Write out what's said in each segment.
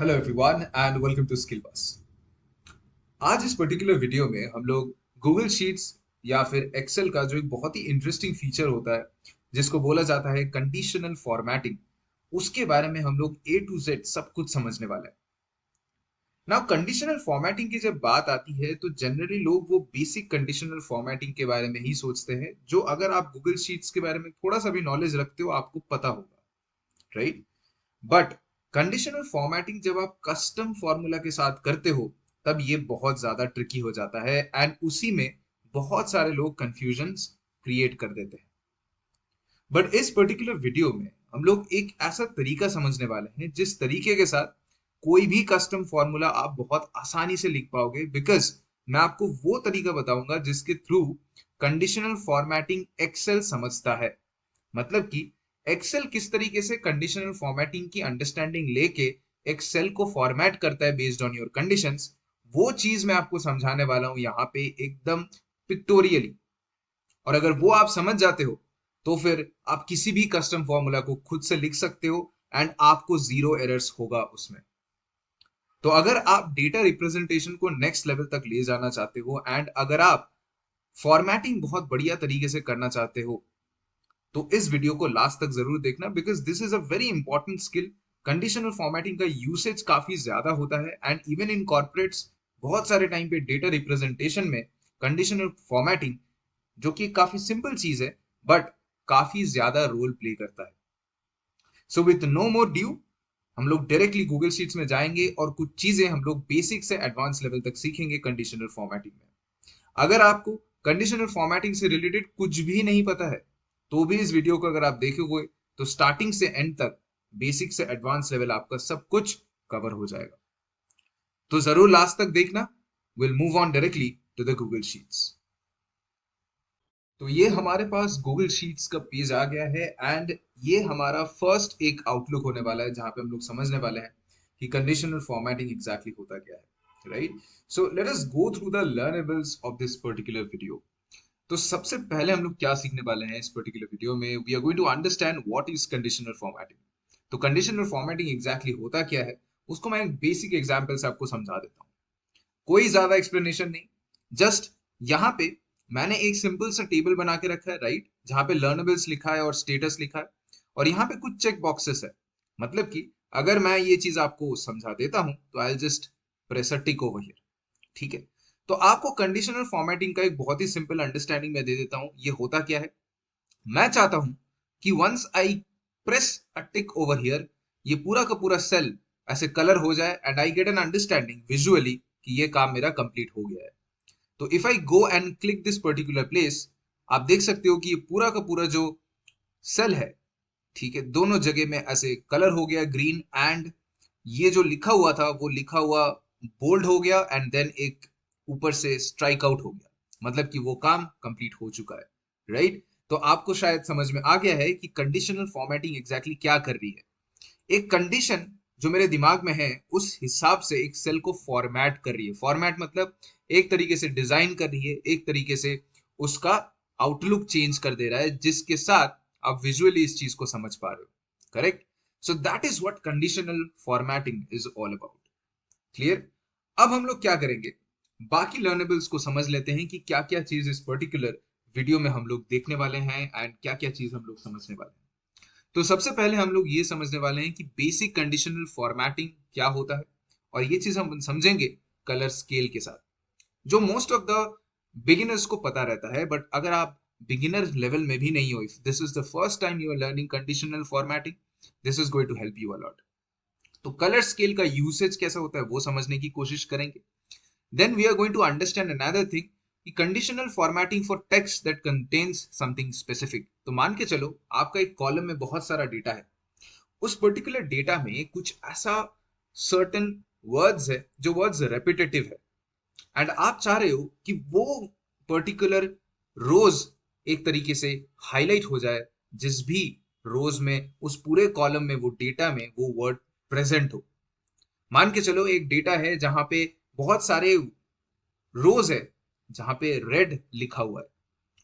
Hello everyone and welcome to Skill Bus. आज इस particular video में हम लोग गूगल शीट्स या फिर एक्सेल का जो एक बहुत ही इंटरेस्टिंग फीचर होता है जिसको बोला जाता है कंडीशनल फॉर्मेटिंग, उसके बारे में हम लोग ए टू जेड सब कुछ समझने वाले हैं। नाउ कंडीशनल फॉर्मेटिंग की जब बात आती है तो जनरली लोग वो बेसिक कंडीशनल फॉर्मेटिंग के बारे में ही सोचते हैं जो अगर आप गूगल शीट्स के बारे में थोड़ा सा भी नॉलेज रखते हो आपको पता होगा, राइट? बट कंडीशनल फॉर्मेटिंग जब आप कस्टम फॉर्मूला के साथ करते हो तब ये बहुत ज्यादा ट्रिकी हो जाता है एंड उसी में बहुत सारे लोग कंफ्यूजन्स क्रिएट कर देते हैं। बट इस पर्टिकुलर वीडियो में हम लोग एक ऐसा तरीका समझने वाले हैं जिस तरीके के साथ कोई भी कस्टम फॉर्मूला आप बहुत आसानी से लिख पाओगे, बिकॉज मैं आपको वो तरीका बताऊंगा जिसके थ्रू कंडीशनल फॉर्मेटिंग एक्सेल समझता है। मतलब कि एक्सेल किस तरीके से कंडीशनल फॉर्मेटिंग की अंडरस्टैंडिंग लेके एक सेल को फॉर्मेट करता है बेस्ड ऑन योर कंडीशंस, वो चीज मैं आपको समझाने वाला हूं यहाँ पे एकदम पिक्टोरियली। और अगर वो आप समझ जाते हो तो फिर आप किसी भी कस्टम फॉर्मूला को खुद से लिख सकते हो एंड आपको जीरो एरर्स होगा उसमें। तो अगर आप डेटा रिप्रेजेंटेशन को नेक्स्ट लेवल तक ले जाना चाहते हो एंड अगर आप फॉर्मेटिंग बहुत बढ़िया तरीके से करना चाहते हो तो इस वीडियो को लास्ट तक जरूर देखना, because this is a very important skill. Conditional formatting का यूसेज काफी ज्यादा होता है एंड इवन इन कॉर्पोरेट्स बहुत सारे टाइम पे डेटा रिप्रेजेंटेशन में कंडीशनल फॉर्मेटिंग, जो कि काफी सिंपल चीज है बट काफी ज्यादा रोल प्ले करता है। So with no more due हम लोग डायरेक्टली गूगल शीट्स में जाएंगे और कुछ चीजें हम लोग बेसिक से एडवांस लेवल तक सीखेंगे कंडीशनल फॉर्मेटिंग में। अगर आपको कंडीशनल फॉर्मेटिंग से रिलेटेड कुछ भी नहीं पता है तो भी इस वीडियो को अगर आप देखोगे तो स्टार्टिंग से एंड तक बेसिक से एडवांस लेवल आपका सब कुछ कवर हो जाएगा। तो जरूर लास्ट तक देखना। Will move on directly to the Google Sheets. तो ये हमारे पास गूगल शीट्स का पेज आ गया है एंड ये हमारा फर्स्ट एक आउटलुक होने वाला है जहां पे हम लोग समझने वाले हैं कि कंडीशनल फॉर्मेटिंग एग्जैक्टली होता क्या है, right? So let us go through the learnables of this particular video. तो सबसे पहले हम लोग क्या सीखने वाले हैं इस पर्टिकुलर वीडियो में, we are going to understand what is conditional formatting. तो कंडीशनल फॉर्मेटिंग एग्जैक्टली होता क्या है उसको मैं एक बेसिक एग्जांपल से आपको समझा देता हूँ। कोई ज्यादा एक्सप्लेनेशन नहीं, जस्ट यहाँ पे मैंने एक सिंपल सा टेबल बना के रखा है, राइट, जहाँ पे लर्नेबल्स लिखा है और स्टेटस लिखा है और यहाँ पे कुछ चेक बॉक्सेस है। मतलब कि अगर मैं ये चीज आपको समझा देता हूँ तो I just press a tick over here, ठीक है? तो आपको कंडीशनल फॉर्मेटिंग का एक बहुत ही सिंपल अंडरस्टैंडिंग मैं दे देता हूँ। ये होता क्या है, मैं चाहता हूं कि once I press a tick over here ये पूरा का पूरा सेल ऐसे कलर हो जाए and I get an understanding visually कि ये काम मेरा कंप्लीट हो गया है। तो if I go and click this particular place, आप देख सकते हो कि ये पूरा का पूरा जो सेल है, ठीक है, दोनों जगह में ऐसे कलर हो गया ग्रीन एंड ये जो लिखा हुआ था वो लिखा हुआ बोल्ड हो गया एंड देन एक ऊपर से स्ट्राइक आउट हो गया, मतलब कि वो काम कंप्लीट हो चुका है, राइट? तो आपको शायद समझ में आ गया है कि कंडीशनल फॉर्मेटिंग एग्जैक्टली क्या कर रही है। एक कंडीशन जो मेरे दिमाग में है उस हिसाब से एक सेल को फॉर्मेट कर रही है। फॉर्मेट मतलब एक तरीके से डिजाइन कर रही है, एक तरीके से उसका आउटलुक चेंज कर दे रहा है जिसके साथ आप विजुअली इस चीज को समझ पा रहे हो, correct? So that is what conditional formatting is all about. Clear? अब हम लोग क्या करेंगे, बाकी लर्नेबल्स को समझ लेते हैं कि क्या क्या चीज इस पर्टिकुलर वीडियो में हम लोग देखने वाले हैं एंड क्या क्या चीज हम लोग समझने वाले हैं। तो सबसे पहले हम लोग ये समझने वाले हैं कि बेसिक कंडीशनल फॉर्मेटिंग क्या होता है और ये चीज हम समझेंगे कलर स्केल के साथ, जो मोस्ट ऑफ द बिगिनर्स को पता रहता है। बट अगर आप बिगिनर लेवल में भी नहीं हो, if this is the first time you are learning conditional formatting, this is going to help you a lot. तो कलर स्केल का यूसेज कैसा होता है वो समझने की कोशिश करेंगे। Then we are going to understand another thing कि conditional formatting for text that contains something specific. तो मान के चलो आपका एक कॉलम में बहुत सारा डेटा है, उस पर्टिकुलर डेटा में कुछ ऐसा सर्टेन वर्ड्स है जो वर्ड्स रेपिटेटिव है एंड आप चाह रहे हो कि वो पर्टिकुलर रोज एक तरीके से हाईलाइट हो जाए, जिस भी रोज में उस पूरे कॉलम में वो डेटा में वो वर्ड प्रेजेंट हो। मान के चलो एक डेटा है जहां पे बहुत सारे रोज है जहां पे रेड लिखा हुआ है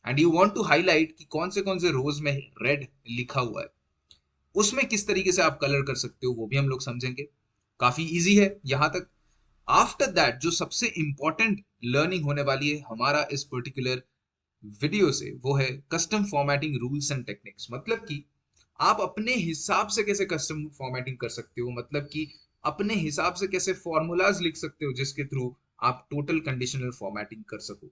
and you want to highlight कि कौन से रोज में रेड लिखा हुआ है, उसमें किस तरीके से आप कलर कर सकते हो वो भी हम लोग समझेंगे। काफी इजी है यहां तक। आफ्टर दैट जो सबसे इंपॉर्टेंट लर्निंग होने वाली है हमारा इस पर्टिकुलर वीडियो से, वो है custom formatting rules and techniques. मतलब कि आप अपने हिसाब से कैसे कस्टम फॉर्मेटिंग कर सकते हो, मतलब कि अपने हिसाब से कैसे फॉर्मूलाज लिख सकते हो जिसके थ्रू आप टोटल कंडीशनल फॉर्मेटिंग कर सको।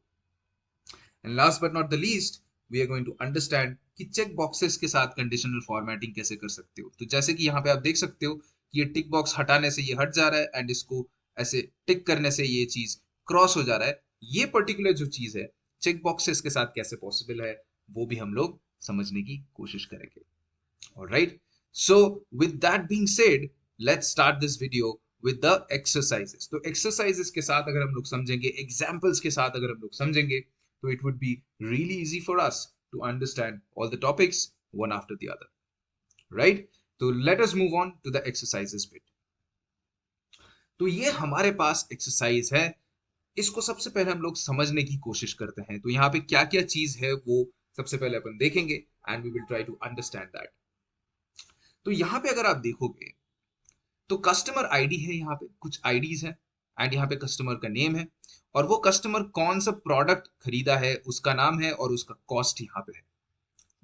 And last but not the least, we are going to understand कि चेक बॉक्सेस के साथ कंडीशनल फॉर्मेटिंग कैसे कर सकते हो। तो जैसे कि यहाँ पे आप देख सकते हो कि ये टिक बॉक्स हटाने से ये हट जा रहा है एंड इसको ऐसे टिक करने से ये चीज क्रॉस हो जा रहा है। ये पर्टिकुलर जो चीज है चेक बॉक्सेस के साथ कैसे पॉसिबल है, वो भी हम लोग समझने की कोशिश करेंगे। Alright, so with that being said, let's start this video with the exercises. तो एक्सरसाइजेस के साथ अगर हम लोग समझेंगे, एग्जांपल्स के साथ अगर हम लोग समझेंगे, तो it would be really easy for us to understand all the topics one after the other, right? So let us move on to the exercises bit. तो ये हमारे पास एक्सरसाइज है, इसको सबसे पहले हम लोग समझने की कोशिश करते हैं। तो यहाँ पे क्या क्या चीज है वो सबसे पहले अपन देखेंगे and we will try to understand that. तो यहाँ पे अगर आप देखोगे तो कस्टमर आईडी है, यहाँ पे कुछ आईडीज है एंड यहाँ पे कस्टमर का नेम है और वो कस्टमर कौन सा प्रोडक्ट खरीदा है उसका नाम है और उसका कॉस्ट यहाँ पे है।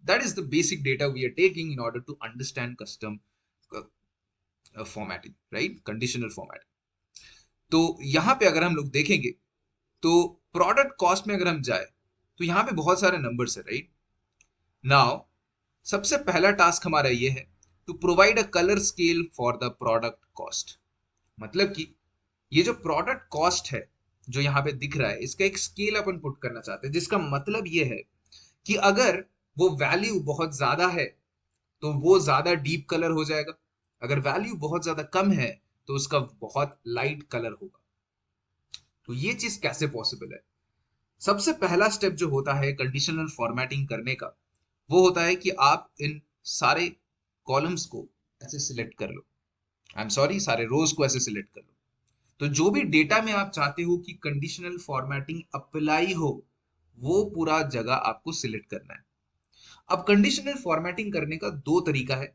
That is the basic data we are taking in order to understand custom formatting, right, conditional formatting. तो यहाँ पे अगर हम लोग देखेंगे तो प्रोडक्ट कॉस्ट में अगर हम जाए तो यहाँ पे बहुत सारे नंबर्स है, राइट। नाउ सबसे पहला टास्क हमारा ये है to provide a colour scale for the product cost. मतलब कि ये जो प्रोडक्ट कॉस्ट है जो यहाँ पे दिख रहा है, इसका एक स्केल अपन पुट करना चाहते हैं, जिसका मतलब ये है कि अगर वो वैल्यू बहुत ज्यादा है तो वो ज्यादा डीप कलर हो जाएगा, अगर वैल्यू बहुत ज्यादा कम है तो उसका बहुत लाइट कलर होगा। तो ये चीज कैसे पॉसिबल है? सबसे पहला स्टेप जो होता है कंडीशनल फॉर्मेटिंग करने का, वो होता है कि आप इन सारे कॉलम्स को ऐसे सिलेक्ट कर लो, आई एम सॉरी, सारे रोज को ऐसे सिलेक्ट कर लो। तो जो भी डेटा में आप चाहते हो कि कंडीशनल फॉर्मेटिंग अप्लाई हो, वो पूरा जगह आपको सिलेक्ट करना है। अब कंडीशनल फॉर्मेटिंग करने का दो तरीका है।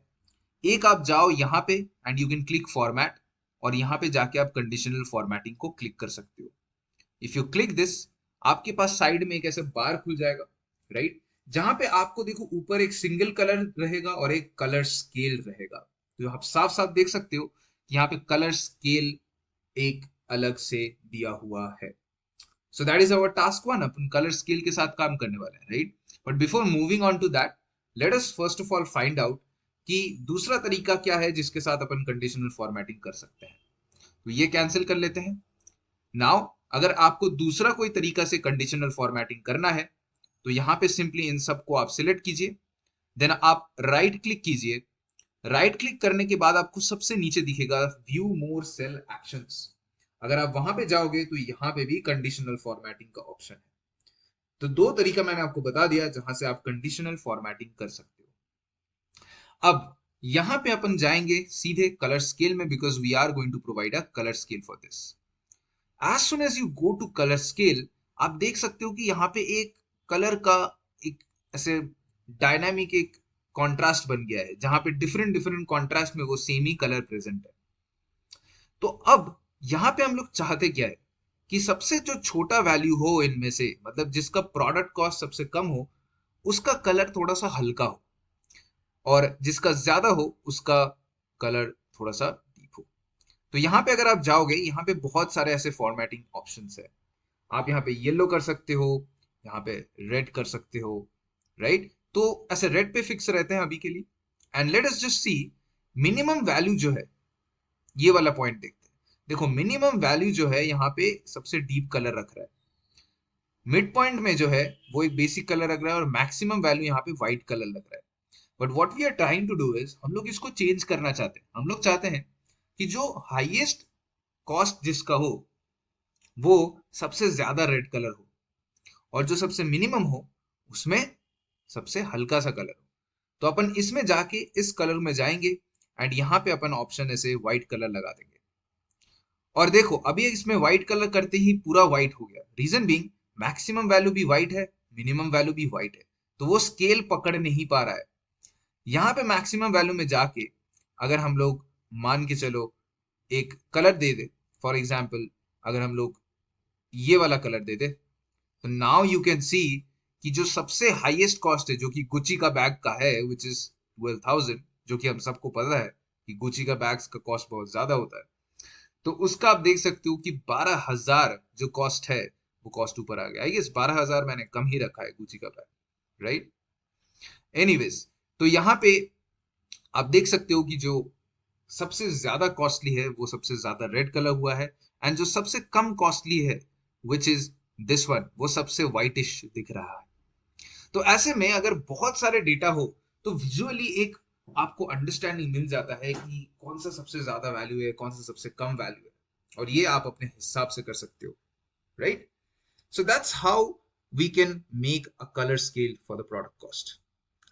एक, आप जाओ यहाँ पे and you can click format और यहाँ पे जाके आप कंडीशनल फॉर्मेटिंग को क्लिक कर सकते हो। इफ यू क्लिक दिस, आपके पास साइड में एक ऐसे बार खुल जाएगा, राइट, जहां पे आपको देखो ऊपर एक सिंगल कलर रहेगा और एक कलर स्केल रहेगा। तो आप साफ साफ देख सकते हो कि यहाँ पे कलर स्केल एक अलग से दिया हुआ है। So that is our task one, अपन कलर स्केल के साथ काम करने वाले हैं, right. But before moving on to that, let us first of all find out कि दूसरा तरीका क्या है जिसके साथ अपन कंडीशनल फॉर्मेटिंग कर सकते हैं। तो ये कैंसिल कर लेते हैं। नाउ अगर आपको दूसरा कोई तरीका से कंडीशनल फॉर्मेटिंग करना है तो यहां पे सिंपली इन सबको आप सिलेक्ट कीजिए, देन आप राइट क्लिक कीजिए। राइट क्लिक करने के बाद आपको सबसे नीचे दिखेगा व्यू मोर सेल एक्शंस। अगर आप वहां पे जाओगे तो यहाँ पे भी कंडीशनल फॉर्मेटिंग का ऑप्शन है। तो दो तरीका मैंने आपको बता दिया जहां से आप कंडीशनल फॉर्मेटिंग कर सकते हो। अब यहां पे अपन जाएंगे सीधे कलर स्केल में, because we are going to provide a colour scale for this. As soon as you go to colour scale, आप देख सकते हो कि यहाँ पे एक कलर का एक ऐसे डायनामिक एक कॉन्ट्रास्ट बन गया है, जहां पे डिफरेंट डिफरेंट कॉन्ट्रास्ट में वो सेम ही कलर प्रेजेंट है। तो अब यहाँ पे हम लोग चाहते क्या है कि सबसे जो छोटा वैल्यू हो इनमें से, मतलब जिसका प्रोडक्ट कॉस्ट सबसे कम हो, उसका कलर थोड़ा सा हल्का हो और जिसका ज्यादा हो उसका कलर थोड़ा सा डीप हो। तो यहाँ पे अगर आप जाओगे, यहाँ पे बहुत सारे ऐसे फॉर्मेटिंग ऑप्शंस है। आप यहाँ पे येलो कर सकते हो, यहाँ पे रेड कर सकते हो, राइट। तो ऐसे रेड पे फिक्स रहते हैं अभी के लिए। And let us just see minimum value जो है, ये वाला पॉइंट देखते हैं। देखो मिनिमम वैल्यू जो है यहाँ पे सबसे डीप कलर रख रहा है, मिड पॉइंट में जो है वो एक बेसिक कलर रख रहा है और मैक्सिमम वैल्यू यहाँ पे व्हाइट कलर लग रहा है। But what we are trying to do is, हम लोग इसको चेंज करना चाहते हैं। हम लोग चाहते हैं कि जो हाईएस्ट कॉस्ट जिसका हो वो सबसे ज्यादा रेड कलर हो और जो सबसे मिनिमम हो उसमें सबसे हल्का सा कलर हो। तो अपन इसमें जाके इस कलर में जाएंगे एंड यहाँ पे अपन ऑप्शन ऐसे व्हाइट कलर लगा देंगे। और देखो अभी इसमें व्हाइट कलर करते ही पूरा व्हाइट हो गया। रीजन बीइंग मैक्सिमम वैल्यू भी व्हाइट है, मिनिमम वैल्यू भी व्हाइट है, तो वो स्केल पकड़ नहीं पा रहा है। यहाँ पे मैक्सिमम वैल्यू में जाके अगर हम लोग मान के चलो एक colour they they, for example अगर हम लोग ये वाला कलर दे दे, तो नाउ यू कैन सी कि जो सबसे हाईएस्ट कॉस्ट है जो कि गुची का बैग का है विच इज 12,000, जो कि हम सबको पता है कि गुची का बैग्स का कॉस्ट बहुत ज्यादा होता है, तो उसका आप देख सकते हो कि 12,000 जो कॉस्ट है वो कॉस्ट ऊपर आ गया। आई गेस 12,000 मैंने कम ही रखा है गुची का बैग, राइट। एनीवेज, तो यहाँ पे आप देख सकते हो कि जो सबसे ज्यादा कॉस्टली है वो सबसे ज्यादा रेड कलर हुआ है, एंड जो सबसे कम कॉस्टली है विच इज दिस वन, वो सबसे व्हाइटिश दिख रहा है। तो ऐसे में अगर बहुत सारे डेटा हो तो विजुअली एक आपको अंडरस्टैंडिंग मिल जाता है कि कौन सा सबसे ज्यादा वैल्यू है, कौन सा सबसे कम वैल्यू है, और ये आप अपने हिसाब से कर सकते हो, right. So that's how we can make a colour scale for the product cost,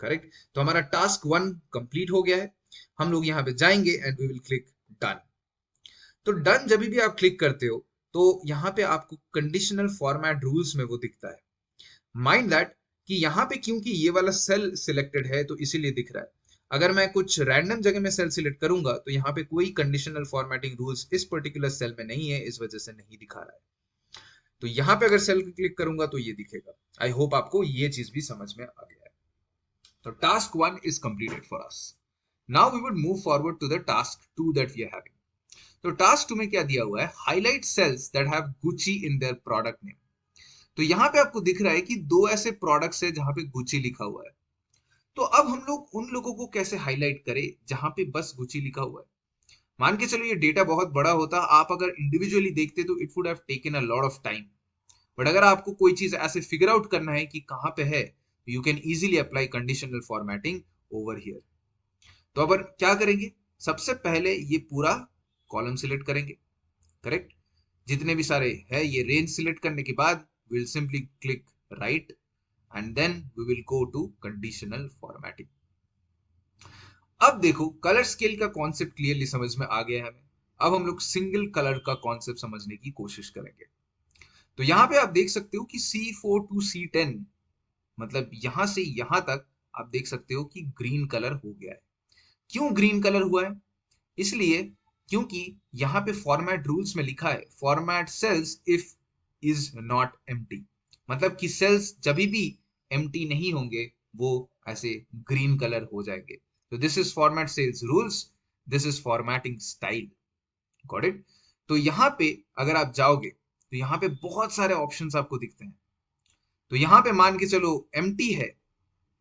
correct. तो हमारा टास्क 1 कंप्लीट हो गया है। हम लोग यहाँ पे जाएंगे and we will click done. तो डन जब भी आप क्लिक करते हो तो यहाँ पे आपको कंडीशनल फॉर्मेट रूल्स में वो दिखता है। माइंड दैट कि यहाँ पे क्योंकि ये वाला सेल सिलेक्टेड है तो इसीलिए दिख रहा है। अगर मैं कुछ रैंडम जगह में सेल सिलेक्ट करूंगा तो यहाँ पे कोई कंडीशनल फॉर्मेटिंग रूल्स इस पर्टिकुलर सेल में नहीं है, इस वजह से नहीं दिखा रहा है। तो यहाँ पे अगर सेल क्लिक करूंगा तो ये दिखेगा। आई होप आपको ये चीज भी समझ में आ गया है। तो task 1 is completed for us. Now we would move forward to the task 2 that we are having. तो टास्क 2 में क्या दिया हुआ है, highlight cells that have Gucci in their product name. तो यहाँ पे आपको दिख रहा है कि दो ऐसे प्रोडक्ट्स है जहां पे गुची लिखा हुआ है। तो अब हम लोग उन लोगों को कैसे हाईलाइट करें जहां पे बस गुची लिखा हुआ है। मान के चलो ये डेटा बहुत बड़ा होता, आप अगर इंडिविजुअली देखते तो it would have taken a lot of time, but अगर आपको कोई चीज ऐसे फिगर आउट करना है कि कहां पे है, you can easily apply conditional formatting over here. तो अब क्या करेंगे, सबसे पहले ये पूरा कॉलम सिलेक्ट करेंगे, करेक्ट। जितने भी सारे है ये रेंज सिलेक्ट करने के बाद will simply click right and then we will go to conditional formatting. अब देखो कलर स्केल का कॉन्सेप्ट क्लियरली समझ में आ गया है हमें। अब हम लोग सिंगल कलर का कॉन्सेप्ट समझने की कोशिश करेंगे। तो यहां पे आप देख सकते हो कि C4 टू C10, मतलब यहां से यहां तक आप देख सकते हो कि ग्रीन कलर हो गया है। क्यों ग्रीन कलर हुआ है, इसलिए क्योंकि यहां पे फॉर्मेट रूल्स में लिखा है format cells if is not empty, मतलब कि सेल्स जब भी एम्प्टी नहीं होंगे वो ऐसे ग्रीन कलर हो जाएंगे। तो this is format cells rules, this is formatting style, got it. तो यहां पे अगर आप जाओगे तो यहां पे बहुत सारे ऑप्शंस आपको दिखते हैं। तो यहां पे मान के चलो एम्प्टी है,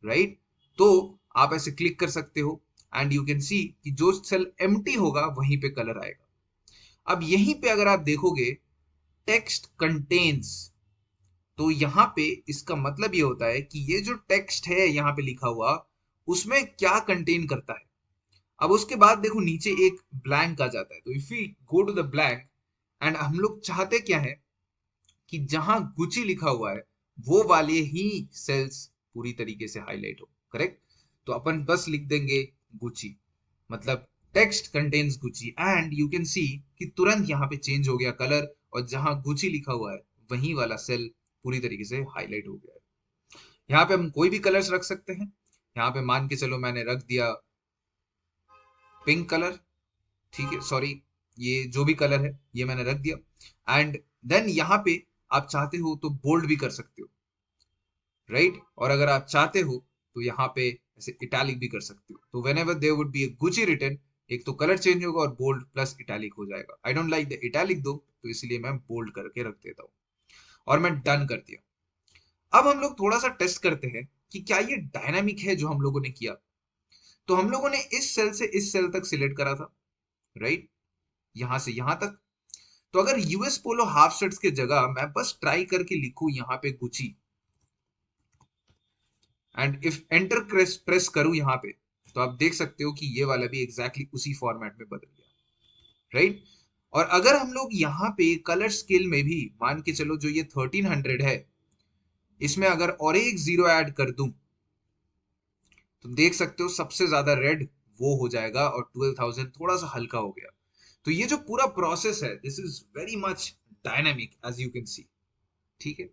राइट, तो आप ऐसे क्लिक कर सकते हो एंड यू कैन सी कि जो सेल एम्प्टी होगा वहीं पे कलर आएगा। अब यहीं पे अगर आप देखोगे टेक्स्ट कंटेन्स, तो यहाँ पे इसका मतलब ये होता है कि ये जो टेक्स्ट है यहाँ पे लिखा हुआ उसमें क्या कंटेन करता है। अब उसके बाद देखो नीचे एक ब्लैंक आ जाता है, तो if you go to the blank and हम लोग चाहते क्या है कि जहां गुची लिखा हुआ है वो वाले ही सेल्स पूरी तरीके से हाईलाइट हो, करेक्ट। तो अपन बस लिख देंगे गुची, मतलब text contains Gucci, and you can सी कि तुरंत यहाँ पे चेंज हो गया कलर, और जहां गुची लिखा हुआ है वही वाला सेल पूरी तरीके से हाईलाइट हो गया है। यहाँ पे हम कोई भी कलर्स रख सकते हैं। यहाँ पे मान के चलो मैंने रख दिया पिंक कलर, ठीक है, सॉरी ये जो भी कलर है ये मैंने रख दिया। एंड देन यहाँ पे आप चाहते हो तो बोल्ड भी कर सकते हो, राइट। और अगर आप चाहते हो तो यहाँ पे ऐसे इटैलिक भी कर सकते हो। तो whenever there would be a Gucci written, एक तो कलर चेंज होगा और बोल्ड प्लस इटैलिक हो जाएगा। I don't like the italic दो, तो इसलिए मैं बोल्ड करके रख देता हूँ और मैं डन कर दिया। अब हम लोग थोड़ा सा टेस्ट करते हैं कि क्या ये डायनामिक है जो हम लोगों ने किया। तो हम लोगों ने इस सेल से इस सेल तक सिलेक्ट करा था, राइट, यहां से यहां तक। तो अगर यूएस पोलो हाफ शर्ट्स के जगह मैं बस ट्राई करके लिखूं यहाँ पे Gucci, and if enter press करूं यहाँ पे, तो आप देख सकते हो कि ये वाला भी एग्जैक्टली उसी फॉर्मेट में बदल गया, राइट। और अगर हम लोग यहाँ पे कलर स्केल में भी मान के चलो जो ये 1300 है इसमें अगर और एक जीरो ऐड कर दूं, तो देख सकते हो सबसे ज्यादा रेड वो हो जाएगा और 12,000 थोड़ा सा हल्का हो गया। तो ये जो पूरा प्रोसेस है this is very much dynamic as you can see, ठीक है।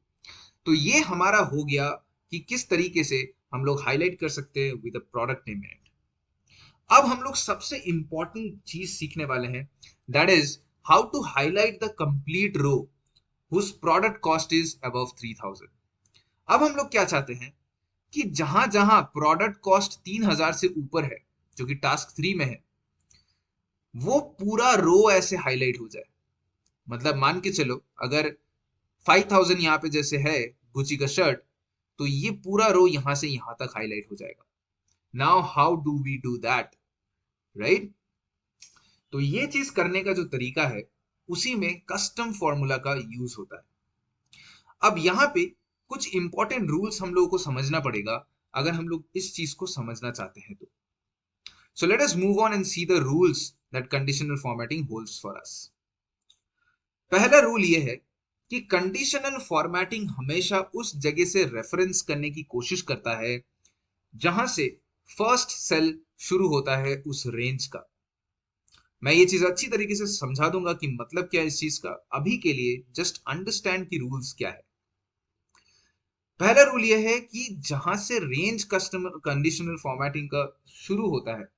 तो ये हमारा हो गया कि किस तरीके से हम लोग हाईलाइट कर सकते हैं with product name in it. अब हम लोग सबसे इंपॉर्टेंट चीज सीखने वाले हैं, that is how to highlight the complete row whose product cost is above 3000। अब हम लोग क्या चाहते हैं कि जहां जहां प्रोडक्ट कॉस्ट 3000 से ऊपर है, जो कि टास्क 3 में है, वो पूरा रो ऐसे हाईलाइट हो जाए। मतलब मान के चलो अगर 5000 यहाँ पे जैसे है गुची का शर्ट, तो ये पूरा रो यहां से यहां तक हाईलाइट हो जाएगा। Now how do we do that, right? तो ये चीज करने का जो तरीका है, उसी में कस्टम फॉर्मूला का यूज होता है। अब यहाँ पे कुछ इंपॉर्टेंट रूल्स हम लोगों को समझना पड़ेगा अगर हम लोग इस चीज को समझना चाहते हैं तो। सो let us move on and see the rules that conditional formatting holds for us. पहला रूल ये है कि कंडीशनल फॉर्मेटिंग हमेशा उस जगह से रेफरेंस करने की कोशिश करता है जहां से फर्स्ट सेल शुरू होता है उस रेंज का। मैं ये चीज अच्छी तरीके से समझा दूंगा कि मतलब क्या है इस चीज का। अभी के लिए जस्ट अंडरस्टैंड की रूल्स क्या है। पहला रूल यह है कि जहां से रेंज कस्टमर कंडीशनल फॉर्मेटिंग का शुरू होता है,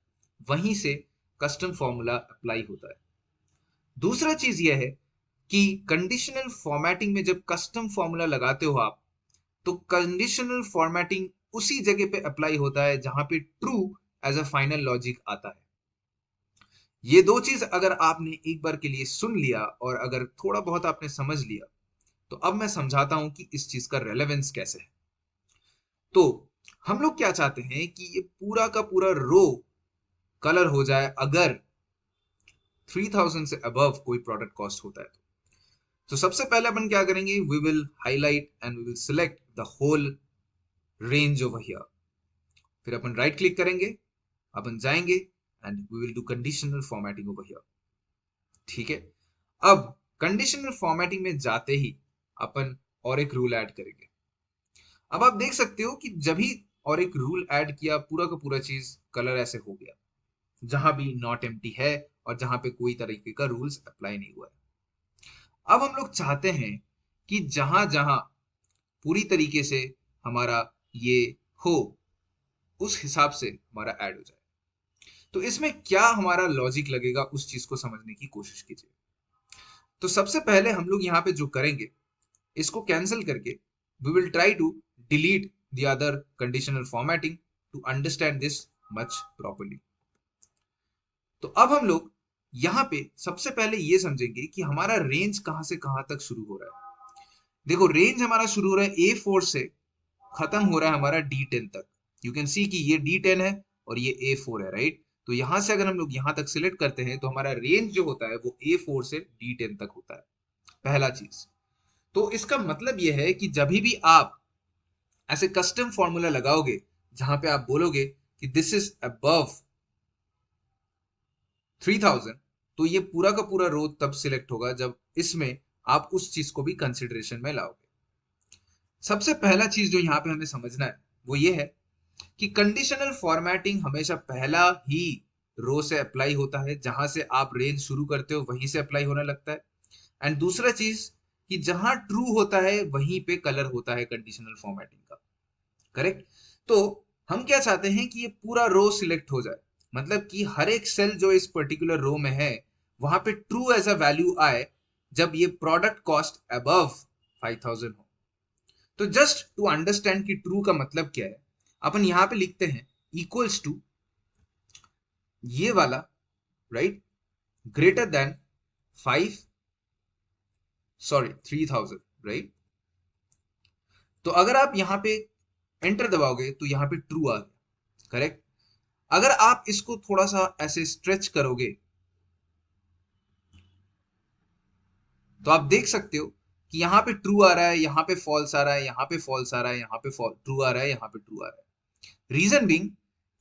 वहीं से कस्टम फॉर्मूला अप्लाई होता है। दूसरा चीज यह है कि कंडीशनल फॉर्मेटिंग में जब कस्टम फॉर्मूला लगाते हो आप, तो कंडीशनल फॉर्मेटिंग उसी जगह पे अप्लाई होता है जहां पे true as a final logic आता है। ये दो चीज अगर आपने एक बार के लिए सुन लिया और अगर थोड़ा बहुत आपने समझ लिया, तो अब मैं समझाता हूं कि इस चीज का रेलेवेंस कैसे है। तो हम लोग क्या चाहते हैं कि ये पूरा का पूरा रो कलर हो जाए अगर 3000 से अबव कोई प्रोडक्ट कॉस्ट होता है तो सबसे पहले अपन क्या करेंगे, we will highlight and we will select the whole range over here. फिर अपन राइट क्लिक करेंगे, अपन जाएंगे and we will do conditional formatting over here. ठीक है, अब कंडीशनल फॉर्मेटिंग में जाते ही अपन और एक रूल ऐड करेंगे। अब आप देख सकते हो कि जब भी और एक रूल ऐड किया, पूरा का पूरा चीज कलर ऐसे हो गया, जहां भी नॉट एम्प्टी है और जहां पे कोई तरीके का रूल्स अप्लाई नहीं हुआ है। अब हम लोग चाहते हैं कि जहां जहां पूरी तरीके से हमारा ये हो, उस हिसाब से हमारा ऐड हो जाए। तो इसमें क्या हमारा लॉजिक लगेगा, उस चीज को समझने की कोशिश कीजिए। तो सबसे पहले हम लोग यहाँ पे जो करेंगे, इसको कैंसिल करके we will try to delete the other conditional formatting to understand this much properly. तो अब हम लोग यहाँ पे सबसे पहले ये समझेंगे कि हमारा रेंज कहां से कहां तक शुरू हो रहा है। देखो, रेंज हमारा शुरू हो रहा है A4 से, खत्म हो रहा है हमारा D10 तक। यू कैन सी कि ये D10 है और ये A4 है, राइट? तो यहां से अगर हम लोग यहां तक सिलेक्ट करते हैं तो हमारा रेंज जो होता है वो A4 से D10 तक होता है। पहला चीज तो इसका मतलब यह है कि जब भी आप ऐसे कस्टम फॉर्मूला लगाओगे जहां पे आप बोलोगे कि दिस इज अबव 3000, तो ये पूरा का पूरा रो तब सिलेक्ट होगा जब इसमें आप उस चीज को भी कंसिडरेशन में लाओगे। सबसे पहला चीज जो यहां पे हमें समझना है वो ये है कि कंडीशनल फॉर्मेटिंग हमेशा पहला ही रो से अप्लाई होता है, जहां से आप रेंज शुरू करते हो वहीं से अप्लाई होने लगता है। एंड दूसरा चीज कि जहां ट्रू होता है वहीं पे कलर होता है कंडीशनल फॉर्मेटिंग का। करेक्ट? तो हम क्या चाहते हैं कि ये पूरा रो सिलेक्ट हो जाए, मतलब कि हर एक सेल जो इस पर्टिकुलर रो में है वहां पे ट्रू एज अ वैल्यू आए जब ये प्रोडक्ट कॉस्ट अबव 5000 हो। तो जस्ट टू अंडरस्टैंड कि ट्रू का मतलब क्या है, अपन यहां पे लिखते हैं इक्वल्स टू ये वाला, right, greater than 5 sorry 3000, right? तो अगर आप यहां पे एंटर दबाओगे तो यहां पे ट्रू आ गया। करेक्ट? अगर आप इसको थोड़ा सा ऐसे स्ट्रेच करोगे तो आप देख सकते हो कि यहां पे ट्रू आ रहा है, यहां पे फॉल्स आ रहा है, यहां पे फॉल्स आ रहा है, यहां पे ट्रू आ रहा है, यहां पे ट्रू आ रहा है। रीजन बीइंग,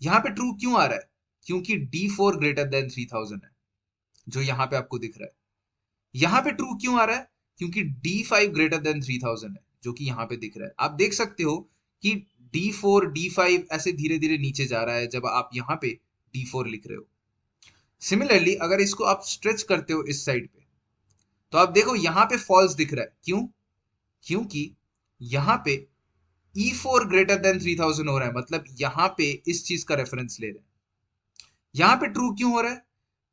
यहां पे ट्रू क्यों आ रहा है? क्योंकि D4 ग्रेटर देन 3000 है, जो यहां पे आपको दिख रहा है। यहां पे ट्रू क्यों आ रहा है? क्योंकि D5 ग्रेटर देन 3000 है, जो कि यहां पे दिख रहा है। आप देख सकते हो कि D4 D5 ऐसे धीरे धीरे नीचे जा रहा है जब आप यहां पे D4 लिख रहे हो। सिमिलरली अगर इसको आप स्ट्रेच करते हो इस साइड पे, तो आप देखो यहां पे फॉल्स दिख रहा है। क्यों? क्योंकि यहां पे E4 ग्रेटर देन 3000 हो रहा है, मतलब यहां पे इस चीज का रेफरेंस ले रहे हैं। यहां पे ट्रू क्यों हो रहा है?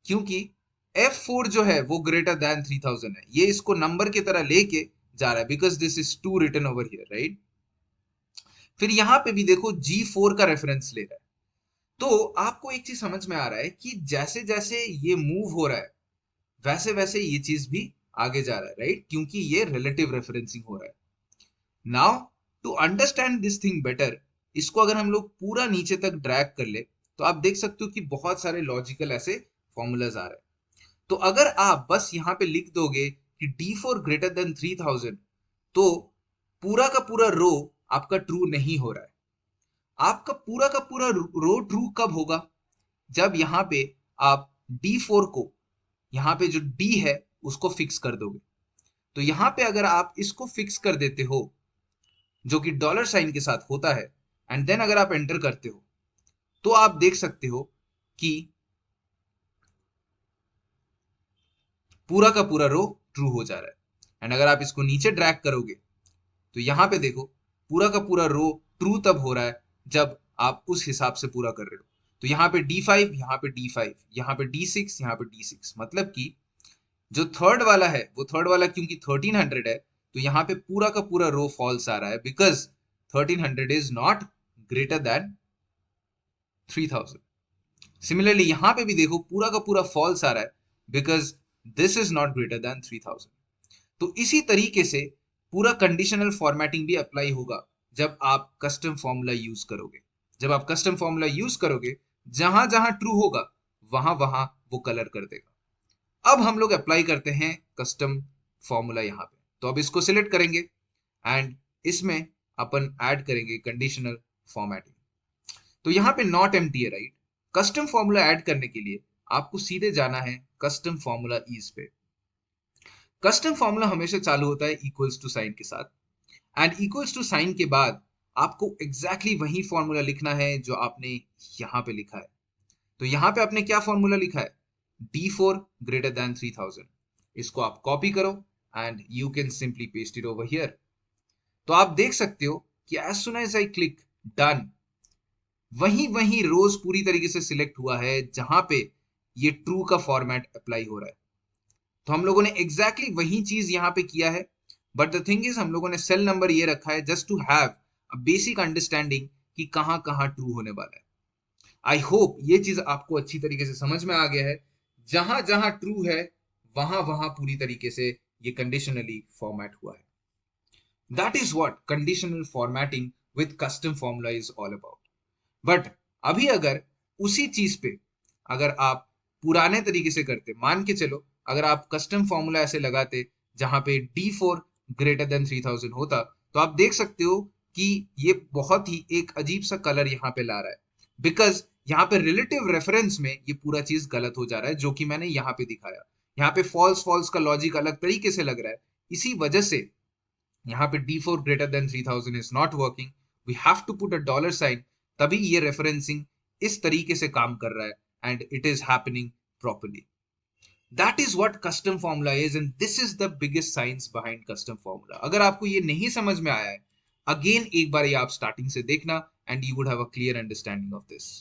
क्योंकि F4 जो है वो ग्रेटर देन 3000 है, ये इसको नंबर की तरह लेके जा रहा है, because this is two written over here, right? फिर यहां पे भी देखो G4 का रेफरेंस ले रहा है। तो आपको एक चीज समझ में आ रहा है कि जैसे जैसे ये मूव हो रहा है वैसे वैसे ये चीज भी आगे जा रहा है, राइट? क्योंकि ये रिलेटिव रेफरेंसिंग हो रहा है। Now to understand this thing better, इसको अगर हम लोग पूरा नीचे तक ड्रैग कर ले तो आप देख सकते हो कि बहुत सारे लॉजिकल ऐसे फॉर्मूलाज आ रहे हैं। तो अगर आप बस यहाँ पे लिख दोगे कि D4 ग्रेटर देन 3000, तो पूरा का पूरा रो आपका ट्रू नहीं हो रहा है। आपका पूरा का पूरा रो ट्रू कब होगा? जब यहाँ पे आप D4 को, यहाँ पे जो D है उसको फिक्स कर दोगे। तो यहाँ पे अगर आप इसको फिक्स कर देते हो, जो कि डॉलर साइन के साथ होता है, एंड देन अगर आप एंटर करते हो, तो आप देख सकते हो कि पूरा का पूरा रो ट्रू हो जा रहा है। एंड अगर आप इसको नीचे ड्रैग करोगे तो यहां पे देखो पूरा का पूरा रो ट्रू तब हो रहा है जब आप उस हिसाब से पूरा कर रहे हो। तो यहाँ पे D5, यहाँ पे D5, यहाँ पे D6, यहाँ पे D6, मतलब कि जो थर्ड वाला है वो थर्ड वाला क्योंकि 1300 है, तो यहाँ पे पूरा का पूरा रो फॉल्स आ रहा है, because 1300 is not greater than 3000। Similarly यहां पे भी देखो पूरा का पूरा फॉल्स आ रहा है, because this is not greater than 3000। तो इसी तरीके से पूरा कंडीशनल फॉर्मेटिंग भी अप्लाई होगा जब आप कस्टम फॉर्मूला यूज करोगे। जब आप कस्टम फॉर्मूला यूज करोगे, जहां जहां ट्रू होगा वहां वहां वो कलर कर देगा। अब हम लोग अप्लाई करते हैं कस्टम फॉर्मूला यहाँ पे। तो अब इसको सिलेक्ट करेंगे एंड इसमें अपन ऐड करेंगे कंडीशनल फॉर्मेटिंग। तो यहाँ पे नॉट एम्प्टी है, राइट? कस्टम फॉर्मूला ऐड करने के लिए आपको सीधे जाना है कस्टम फॉर्मूला ईज पे। कस्टम फॉर्मूला हमेशा चालू होता है इक्वल्स टू साइन के साथ, एंड इक्वल्स टू साइन के बाद आपको एग्जैक्टली वही फॉर्मूला लिखना है जो आपने यहाँ पे लिखा है। तो यहाँ पे आपने क्या फॉर्मूला लिखा है? D4 greater than 3000। इसको आप कॉपी करो and you can simply paste it over here. तो आप देख सकते हो कि as soon as I click done, वही वही रोज पूरी तरीके से सिलेक्ट हुआ है जहां पे ये ट्रू का फॉर्मेट अप्लाई हो रहा है। तो हम लोगों ने एग्जैक्टली वही चीज यहां पे किया है, बट द थिंग इज हम लोगों ने सेल नंबर ये रखा है just to have a basic understanding कि कहां कहां ट्रू होने वाला है। आई होप ये चीज आपको अच्छी तरीके से समझ में आ गया है। जहां जहां ट्रू है वहां वहां पूरी तरीके से ये कंडीशनली फॉर्मेट हुआ है। That is what conditional formatting with custom formula is all about. But अभी अगर उसी चीज पे अगर आप पुराने तरीके से करते, मान के चलो अगर आप कस्टम फॉर्मूला ऐसे लगाते जहां पे D4 ग्रेटर देन 3000 होता, तो आप देख सकते हो कि ये बहुत ही एक अजीब सा कलर यहाँ पे ला रहा है, बिकॉज यहाँ पे रिलेटिव रेफरेंस में ये पूरा चीज गलत हो जा रहा है, जो कि मैंने यहाँ पे दिखाया। यहाँ पे फॉल्स फॉल्स का लॉजिक अलग तरीके से लग रहा है। इसी वजह से यहाँ पे D4 greater than 3000 is not working. We have to put a dollar sign, तभी ये रेफरेंसिंग इस तरीके से काम कर रहा है and it is happening properly. That is what custom formula is and this is the biggest science behind custom formula. अगर आपको ये नहीं समझ में आया है, अगेन एक बार ये आप स्टार्टिंग से देखना and you would have a clear understanding of this.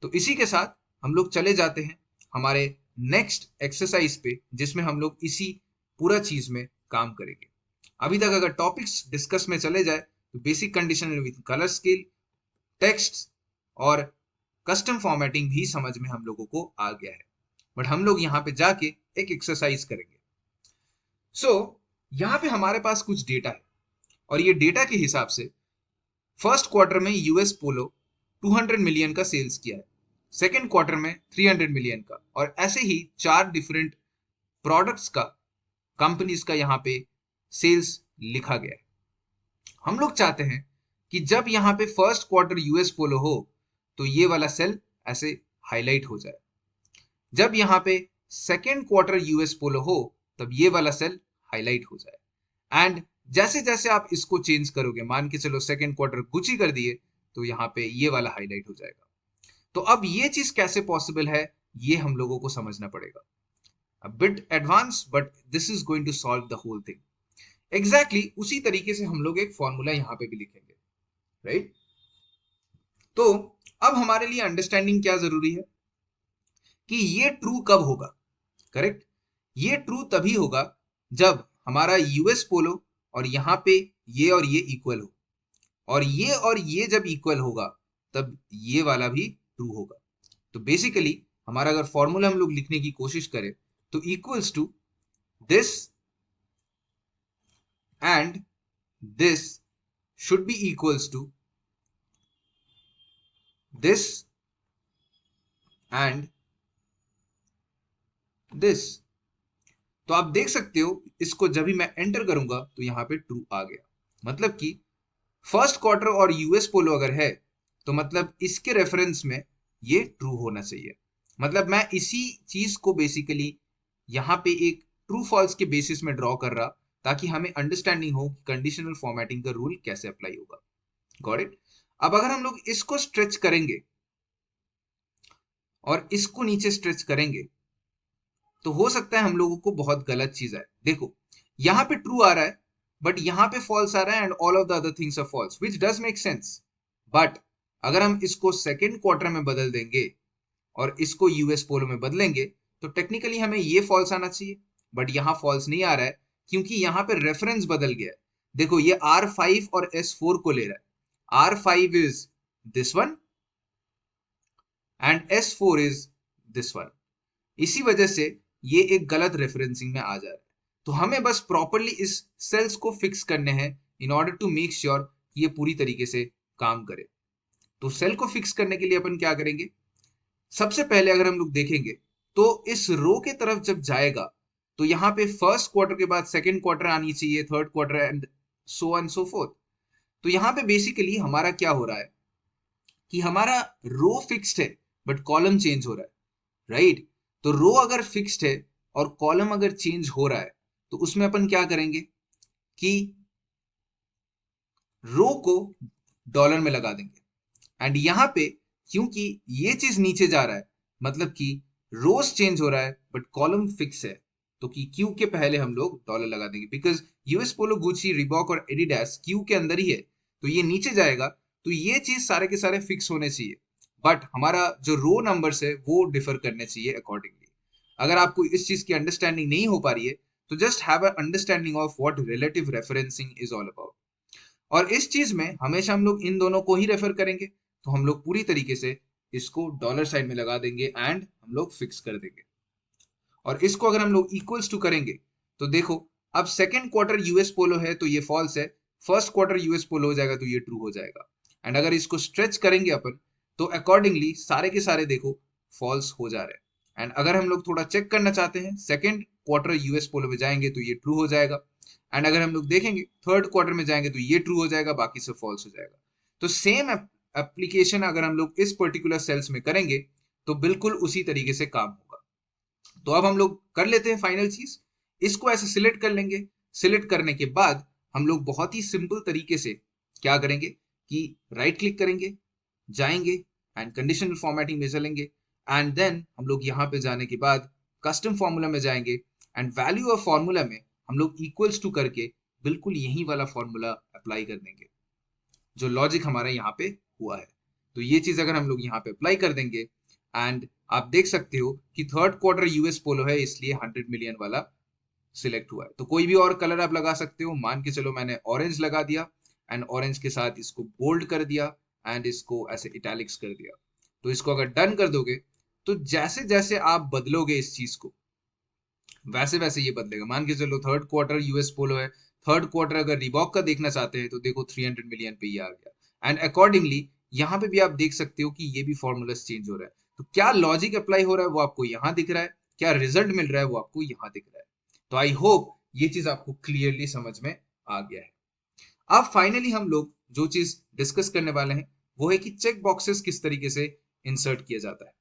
तो इसी के साथ हम लोग चले जाते हैं हमारे नेक्स्ट एक्सरसाइज पे, जिसमें हम लोग इसी पूरा चीज में काम करेंगे। अभी तक अगर टॉपिक्स डिस्कस में चले जाए तो basic conditional with colour scale, text और कस्टम फॉर्मेटिंग भी समझ में हम लोगों को आ गया है। बट हम लोग यहाँ पे जाके एक एक्सरसाइज करेंगे। यहाँ पे हमारे पास कुछ डेटा है और ये डेटा के हिसाब से फर्स्ट क्वार्टर में यूएस पोलो 200 मिलियन का सेल्स किया है, सेकेंड क्वार्टर में 300 मिलियन का, और ऐसे ही 4 डिफरेंट प्रोडक्ट्स का, कंपनीज का यहाँ पे सेल्स लिखा गया है। हम लोग चाहते हैं कि जब यहाँ पे फर्स्ट क्वार्टर यूएस पोलो हो तो ये वाला सेल ऐसे हाईलाइट हो जाए, जब यहाँ पे सेकेंड क्वार्टर यूएस पोलो हो तब ये वाला सेल हाईलाइट हो जाए। एंड जैसे जैसे आप इसको चेंज करोगे, मान के चलो सेकेंड क्वार्टर गुची कर दिए तो यहाँ पे ये वाला हाईलाइट हो जाएगा। तो अब ये चीज कैसे पॉसिबल है ये हम लोगों को समझना पड़ेगा। A bit advanced, but this is going to solve the whole thing. Exactly उसी तरीके से हम लोग एक फॉर्मूला यहाँ पे भी लिखेंगे, राइट? तो अब हमारे लिए अंडरस्टैंडिंग क्या जरूरी है? कि ये ट्रू कब होगा, करेक्ट। ये ट्रू तभी होगा जब हमारा यूएस पोलो और यहां पे ये और ये इक्वल हो, और ये जब इक्वल होगा तब ये वाला भी ट्रू होगा। तो बेसिकली हमारा अगर फॉर्मूला हम लोग लिखने की कोशिश करें तो equals to this and this should be equals to this and this। तो आप देख सकते हो इसको जब भी मैं एंटर करूंगा तो यहां पे ट्रू आ गया। मतलब कि फर्स्ट क्वार्टर और यूएस पोलो अगर है तो मतलब इसके रेफरेंस में ये ट्रू होना चाहिए। मतलब मैं इसी चीज को बेसिकली यहां पे एक ट्रू फॉल्स के बेसिस में ड्रॉ कर रहा, ताकि हमें अंडरस्टैंडिंग हो कि कंडीशनल फॉर्मेटिंग का रूल कैसे अप्लाई होगा। Got it. अब अगर हम लोग इसको स्ट्रेच करेंगे और इसको नीचे स्ट्रेच करेंगे तो हो सकता है हम लोगों को बहुत गलत चीज आए। देखो यहां पे ट्रू आ रहा है बट यहां पे फॉल्स आ रहा है and all of the other things are false, which does make sense. But अगर हम इसको सेकेंड क्वार्टर में बदल देंगे और इसको यूएस पोलो में बदलेंगे तो टेक्निकली हमें ये फॉल्स आना चाहिए, बट यहां फॉल्स नहीं आ रहा है क्योंकि यहां पे रेफरेंस बदल गया है। देखो ये R5 और S4 को ले रहा है। R5 is this one and S4 is this one. इसी वजह से ये एक गलत रेफरेंसिंग में आ जा रहा है। तो हमें बस प्रॉपरली इस सेल्स को फिक्स करने हैं in order to make sure कि ये पूरी तरीके से काम करे। तो सेल को फिक्स करने के लिए अपन क्या करेंगे, सबसे पहले अगर हम लोग देखेंगे तो इस रो के तरफ जब जाएगा तो यहां पे फर्स्ट क्वार्टर के बाद सेकेंड क्वार्टर आनी चाहिए, third quarter and so fourth. तो यहां पे बेसिकली हमारा क्या हो रहा है कि हमारा रो फिक्स्ड है बट कॉलम चेंज हो रहा है, राइट। तो रो अगर फिक्स्ड है और कॉलम अगर चेंज हो रहा है तो उसमें अपन क्या करेंगे कि रो को डॉलर में लगा देंगे एंड यहां पे क्योंकि ये चीज नीचे जा रहा है मतलब कि रोज चेंज हो रहा है बट कॉलम फिक्स है, तो कि क्यू के पहले हम लोग डॉलर लगा देंगे because US Polo, Gucci, Reebok और एडिडास क्यू के अंदर ही है। तो ये नीचे जाएगा तो ये चीज सारे के सारे फिक्स होने चाहिए, बट हमारा जो रो नंबर्स है वो डिफर करने चाहिए अकॉर्डिंगली। अगर आपको इस चीज की अंडरस्टैंडिंग नहीं हो पा रही है तो just have a understanding of what relative referencing is all about. और इस चीज में हमेशा हम लोग इन दोनों को ही रेफर करेंगे, तो हम लोग पूरी तरीके से इसको डॉलर साइड में लगा देंगे एंड हम लोग फिक्स कर देंगे। और इसको अगर हम लोग इक्वल्स टू करेंगे तो देखो अब सेकेंड क्वार्टर यूएस पोलो है तो ये फॉल्स है, फर्स्ट क्वार्टर यूएस पोलो हो जाएगा तो ये ट्रू हो जाएगा। एंड अगर इसको स्ट्रेच करेंगे अपन तो अकॉर्डिंगली सारे के सारे देखो फॉल्स हो जा रहे हैं। एंड अगर हम लोग थोड़ा चेक करना चाहते हैं सेकेंड क्वार्टर यूएस पोलो में जाएंगे तो ये ट्रू हो जाएगा, एंड अगर हम लोग देखेंगे थर्ड क्वार्टर में जाएंगे तो ये ट्रू हो जाएगा, बाकी सब फॉल्स हो जाएगा। तो सेम एप्लीकेशन अगर हम लोग इस पर्टिकुलर सेल्स में करेंगे तो बिल्कुल उसी तरीके से काम होगा। तो अब हम लोग कर लेते हैं फाइनल चीज, इसको ऐसे सिलेक्ट कर लेंगे। सिलेक्ट करने के बाद हम लोग बहुत ही सिंपल तरीके से क्या करेंगे कि राइट क्लिक करेंगे, जाएंगे एंड कंडीशनल फॉर्मेटिंग में चलेंगे, एंड देन हम लोग यहाँ पे जाने के बाद कस्टम फॉर्मूला में जाएंगे एंड वैल्यू ऑफ फॉर्मूला में हम लोग इक्वल्स टू करके बिल्कुल यही वाला फॉर्मूला अप्लाई कर देंगे जो लॉजिक हमारा यहाँ पे हुआ है। तो ये चीज अगर हम लोग यहाँ पे अप्लाई कर देंगे एंड आप देख सकते हो कि थर्ड क्वार्टर यूएस पोलो है इसलिए 100 मिलियन वाला सिलेक्ट हुआ है। तो कोई भी और कलर आप लगा सकते हो, मान के चलो मैंने ऑरेंज लगा दिया एंड ऑरेंज के साथ इसको बोल्ड कर दिया एंड इसको ऐसे इटैलिक्स कर दिया। तो इसको अगर डन कर दोगे तो जैसे जैसे आप बदलोगे इस चीज को वैसे वैसे ये बदलेगा। मान के चलो थर्ड क्वार्टर यूएस पोलो है, थर्ड क्वार्टर अगर रिबॉक का देखना चाहते हैं तो देखो 300 मिलियन पे ये आ गया एंड अकॉर्डिंगली यहाँ पे भी आप देख सकते हो कि ये भी फॉर्मूला चेंज हो रहा है। तो क्या लॉजिक अप्लाई हो रहा है वो आपको यहाँ दिख रहा है, क्या रिजल्ट मिल रहा है वो आपको यहाँ दिख रहा है। तो आई होप ये चीज आपको क्लियरली समझ में आ गया है। अब फाइनली हम लोग जो चीज डिस्कस करने वाले हैं वो है कि चेक बॉक्सेस किस तरीके से इंसर्ट किया जाता है।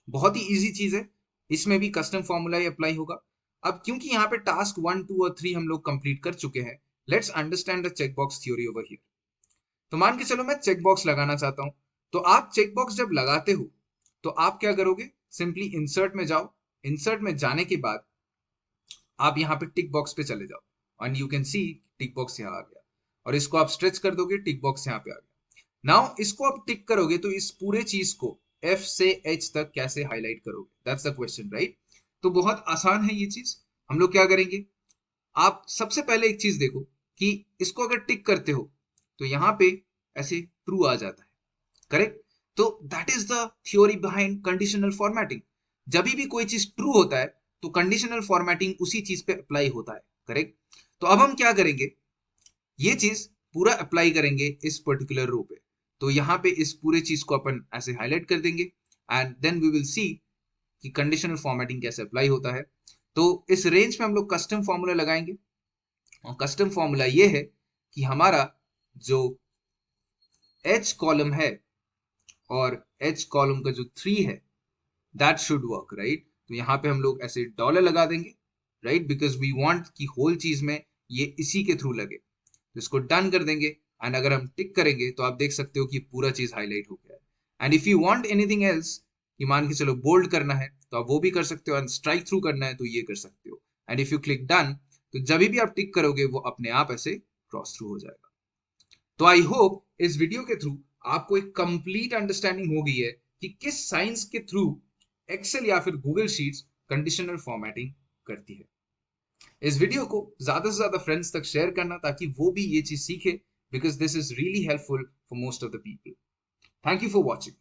बहुत ही इजी चीज है, इसमें भी कस्टम फॉर्मूला ही अप्लाई होगा। अब क्योंकि यहाँ पे टास्क 1, 2 और 3 हम लोग कंप्लीट कर चुके हैं, let's understand the check box theory over here. तो मान के चलो मैं चेक बॉक्स लगाना चाहता हूं, तो आप चेक बॉक्स जब लगाते हो तो आप क्या करोगे, सिंपली इंसर्ट में जाओ। इंसर्ट में जाने के बाद आप यहाँ पे टिक बॉक्स पे चले जाओ and you can C tick box यहाँ आ गया, और इसको आप स्ट्रेच कर दोगे टिक बॉक्स यहाँ पे आ गया। नाउ इसको आप टिक करोगे तो इस पूरे चीज को F से H तक कैसे हाईलाइट करोगे? That's the question, right? तो बहुत आसान है ये चीज। हम लोग क्या करेंगे, आप सबसे पहले एक चीज देखो कि इसको अगर टिक करते हो तो यहां पे ऐसे ट्रू आ जाता है, करेक्ट? तो that is the theory behind conditional formatting. जब भी कोई चीज ट्रू होता है तो कंडीशनल फॉर्मेटिंग उसी चीज पे अप्लाई होता है, करेक्ट? तो अब हम क्या करेंगे, ये चीज पूरा अप्लाई करेंगे इस पर्टिकुलर रो पे। तो यहाँ पे इस पूरे चीज को अपन ऐसे हाईलाइट कर देंगे and then we will see कि कंडीशनल फॉर्मेटिंग कैसे अप्लाई होता है। तो इस रेंज में हम लोग कस्टम फॉर्मूला लगाएंगे और कस्टम फॉर्मूला ये है कि हमारा जो एच कॉलम है और एच कॉलम का जो 3 है दैट शुड वर्क, राइट? तो यहाँ पे हम लोग ऐसे डॉलर लगा देंगे, राइट? बिकॉज वी वांट कि होल चीज में ये इसी के थ्रू लगे। तो इसको डन कर देंगे एंड अगर हम टिक करेंगे तो आप देख सकते हो कि पूरा चीज हाईलाइट हो गया है। And if you want anything else, कि मान के चलो बोल्ड करना है तो आप वो भी कर सकते हो, एंड स्ट्राइक थ्रू करना है तो ये कर सकते हो। And if you click done तो जब भी आप टिक करोगे वो अपने आप ऐसे क्रॉस थ्रू हो जाएगा। तो आई होप इस वीडियो के थ्रू आपको एक कंप्लीट अंडरस्टैंडिंग हो गई है कि किस साइंस के थ्रू एक्सेल या फिर गूगल शीट्स कंडीशनल फॉर्मेटिंग करती है। इस वीडियो को ज्यादा से ज्यादा फ्रेंड्स तक शेयर करना ताकि वो भी ये चीज सीखे, because this is really helpful for most of the people. Thank you for watching.